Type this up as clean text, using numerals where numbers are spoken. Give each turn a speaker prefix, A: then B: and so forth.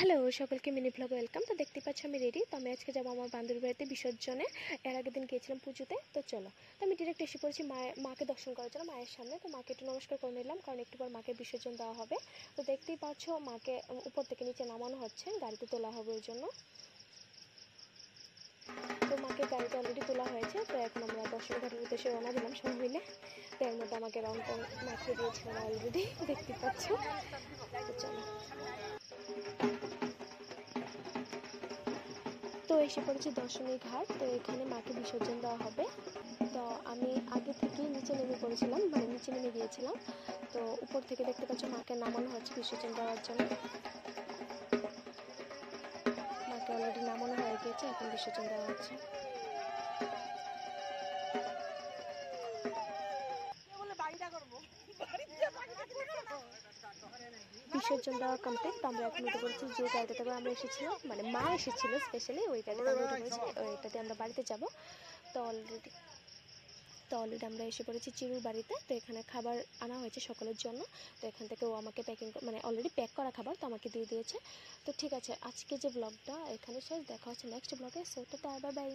A: Hello সকলকে mini blog welcome. তো দেখতে পাচ্ছ আমি রেডি। তো আমি আজকে যাবো আমার বান্ধবীর বাড়িতে বিসর্জনে। এর আগের দিন গিয়েছিলাম পুজোতে। তো চলো, তো আমি ডিরেক্ট এসে পড়েছি মাকে দর্শন করার জন্য, মায়ের সামনে। তো মাকে একটু নমস্কার করে নিলাম, কারণ একটু পর মাকে বিসর্জন দেওয়া হবে। তো দেখতেই পাচ্ছ মাকে উপর থেকে নিচে নামানো হচ্ছে, গাড়িতে তোলা হবে ওই জন্য। তো মাকে গাড়িতে অলরেডি তোলা হয়েছে। তো এখন আমরা দর্শন ঘাটের উদ্দেশ্যে রওনা দিলাম সবাই মিলে। তো এর মধ্যে আমাকে রং টং মাখিয়ে দিয়েছিলাম অলরেডি, দেখতে পাচ্ছ। তো চলো, তো এসে পড়েছি দর্শনী ঘাট। তো এখানে মাকে বিসর্জন দেওয়া হবে। তো আমি আগে থেকেই নিচে নেমে পড়েছিলাম, মানে নিচে নেমে গিয়েছিলাম। তো উপর থেকে দেখতে পাচ্ছ মাকে নামানো হচ্ছে বিসর্জন দেওয়ার জন্য। মাকে অলরেডি নামানো হয়ে গিয়েছে, এখন বিসর্জন দেওয়া হচ্ছে। বিসর্জন দেওয়া কমপ্লিট। তো আমরা এখন উঠে পড়েছি যে গাড়িটাতে করে আমরা এসেছিলাম, মানে মা এসেছিল স্পেশালি, ওই গাড়িতে আমরা উঠে পড়েছি। ওইটাতে আমরা বাড়িতে যাব। তো অলরেডি আমরা এসে পড়েছি চিরুর বাড়িতে। তো এখানে খাবার আনা হয়েছে সকলের জন্য। তো এখান থেকে ও আমাকে প্যাকিং, মানে অলরেডি প্যাক করা খাবার তো আমাকে দিয়ে দিয়েছে। তো ঠিক আছে, আজকে যে ব্লগটা এখানে শেষ। দেখা হচ্ছে নেক্সট ব্লগে। So tata, bye bye.